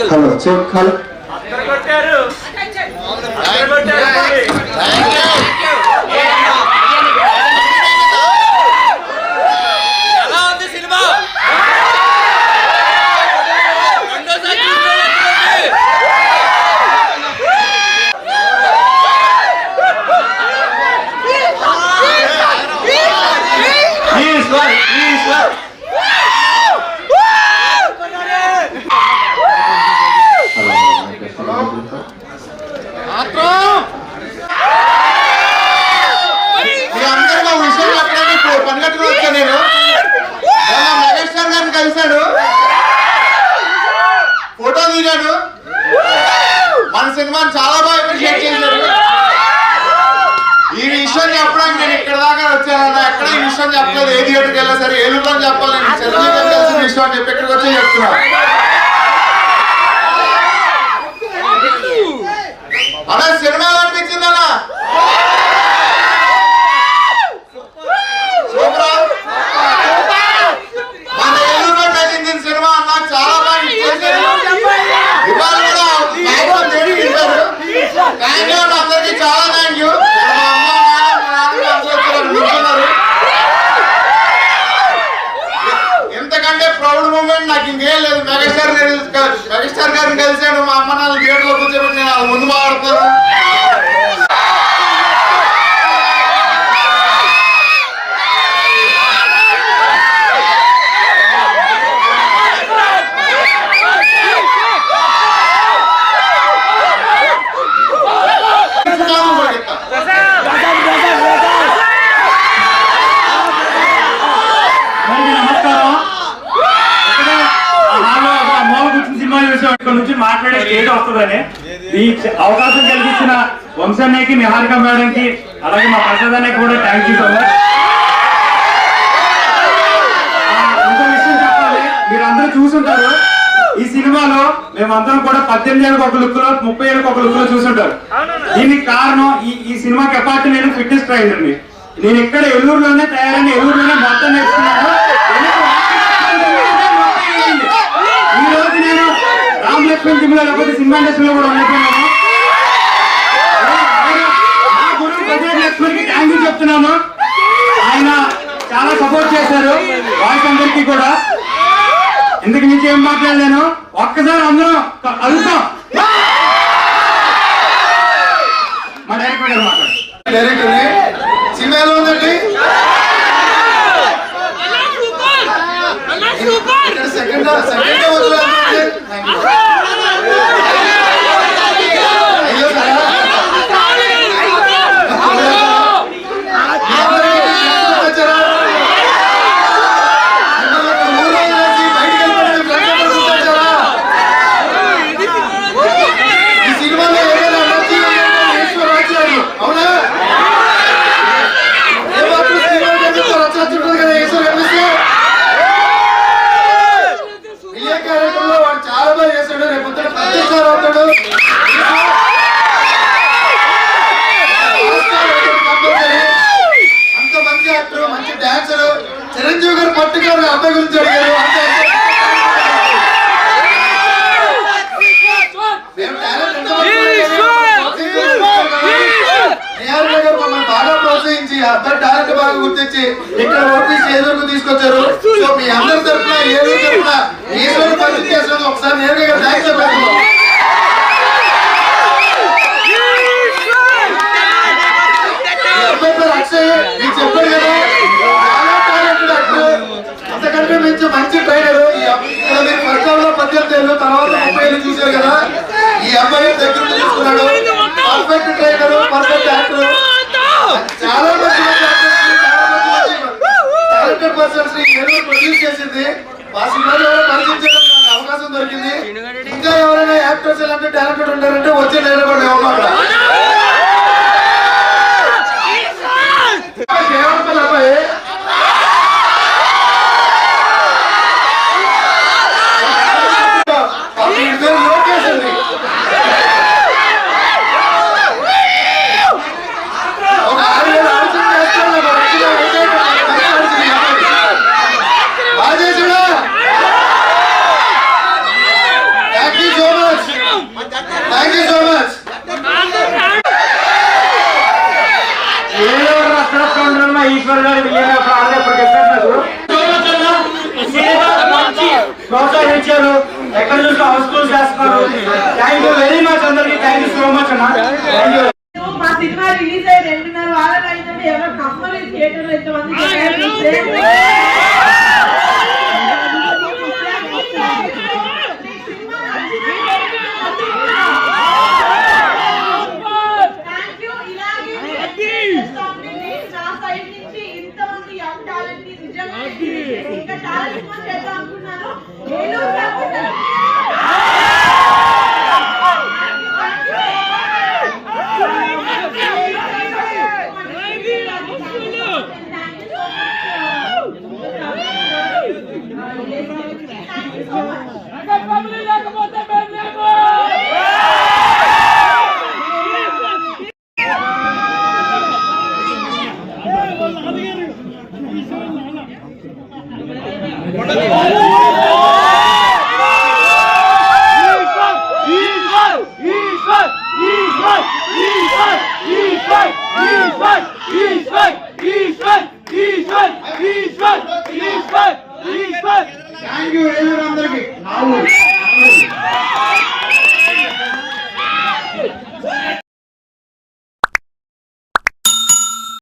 Hello check hello కలిసాడు, photo దిగాడు, మన సినిమాని చాలా బాగా అప్రిషియేట్ చేశాడు. ఈ విషయం చెప్పడానికి నేను ఇక్కడ దాకా వచ్చానన్నా, ఎక్కడ ఈ విషయం చెప్పలేదు. ఏ థియేటర్కి వెళ్ళా సరే ఏలూరులో చెప్పాలి, నేను చిరంజీవి కలిసిన విషయం అని చెప్పి ఇక్కడికి వచ్చి చెప్తున్నా. అలా సినిమా అనిపించిందన్నా, సినిమా అన్నా చాలా బాగా ఇవాళ కూడా అందరికి చాలా థ్యాంక్ యూ. ఎంతకంటే ప్రౌడ్ మూమెంట్ నాకు ఇంకేం లేదు. మెగాస్టార్ గారిని కలిసాడు, మా అమ్మ నాన్న థియేటర్లో కూర్చోబెట్టి నేను ముందు మాట్లాడతాను. నుంచి మాట్లాడే స్టేజ్ వస్తుందని ఈ అవకాశం కల్పించిన వంశన్నయ్యకి, నిహారిక మేడంకి, అలాగే మా ప్రసాద్ అన్నయ్యకి కూడా థ్యాంక్ యూ సో మచ్. ఇంకో విషయం చెప్పాలి, మీరు అందరూ చూసుంటారు ఈ సినిమాలో మేమందరం కూడా 18 ఏళ్ళకి ఒక లుక్ లో, 30 ఏళ్ళకి ఒక లుక్ లో చూసుంటారు. దీనికి కారణం ఈ సినిమా కెపాసిటీ, నేను ఫిట్నెస్ ట్రైనర్ ని. నేను ఇక్కడ ఏలూరులోనే తయారైన, ఏలూరులోనే మొత్తం నేర్చుకున్నాను. ఈ రోజు నేను రామలక్ష్మణ్ జిమ్లో లేకపోతే సినిమా ఇండస్ట్రీలో కూడా ఉండిపోయినాను. నా గురువు ప్రజెంట్ లక్ష్మణ్కి థ్యాంక్ యూ చెప్తున్నాను. ఆయన చాలా సపోర్ట్ చేశారు వాయిస్ అందరికీ కూడా. ఇందుకు నుంచి ఏం మాట్లాడలేను, ఒక్కసారి అందరం అడుగుతాం. మా డైరెక్టర్ గారు మాట్లాడు. డైరెక్టర్ సినిమాలో ఉందండి, సెకండ్ చిరంజీవి గారు పట్టుగారు అబ్బాయి గురించి అడిగారు. మమ్మల్ని బాగా ప్రోత్సహించి అబ్బాయి టాలెంట్ బాగా గుర్తించి ఇక్కడ ఓటీసీ ఏలూరుకు తీసుకొచ్చారు. సో మీ అందరి తరఫున, ఏలూరు తరఫున, ఈశ్వరు పరిస్థితి చేసినందుకు ఒకసారి నేరుగా థ్యాంక్స్ చెప్పేస్తున్నాం. అక్షయ్ మీకు చెప్పాడు కదా, చాలా టాలెంటెడ్ యాక్టర్, అంతకంటే మించి మంచి ట్రైనర్. ఇక్కడ మీరు ఫస్ట్ లో 18 ఏళ్ళు, తర్వాత 30 ఏళ్ళు చూశారు కదా. ఈ అబ్బాయి దగ్గర తీసుకున్నాడు, పర్ఫెక్ట్ ట్రైనర్, పర్ఫెక్ట్ యాక్టర్. చాలా మంది టాలెంటెడ్ పర్సన్స్ ని ఏదో ప్రొడ్యూస్ చేసింది. మా సినిమాలో పరిచయం చేయడానికి నాకు అవకాశం దొరికింది. ఇంకా ఎవరైనా యాక్టర్స్ ఇలాంటి టాలెంటెడ్ ఉంటారంటే వచ్చే నేర్పండి. ఈశ్వర్ గారు వెళ్ళినప్పుడు ఆడేప్పుడు చెప్పారు ప్రోత్సహించారు. ఎక్కడ చూసిన హౌస్ఫుల్ చేస్తున్నారు. థ్యాంక్ యూ వెరీ మచ్ అందరికి. థ్యాంక్ యూ సో మచ్ అన్న. Thank you. మా సినిమా రిలీజ్ అయ్యి 2.5 వారాలు అయిందంటే ఎవరో నమ్మని థియేటర్ లో ఇంతమంది ఇంకా చాలా సినిమా చేద్దాం అనుకున్నాను. థ్యాంక్ యూ అందరికి.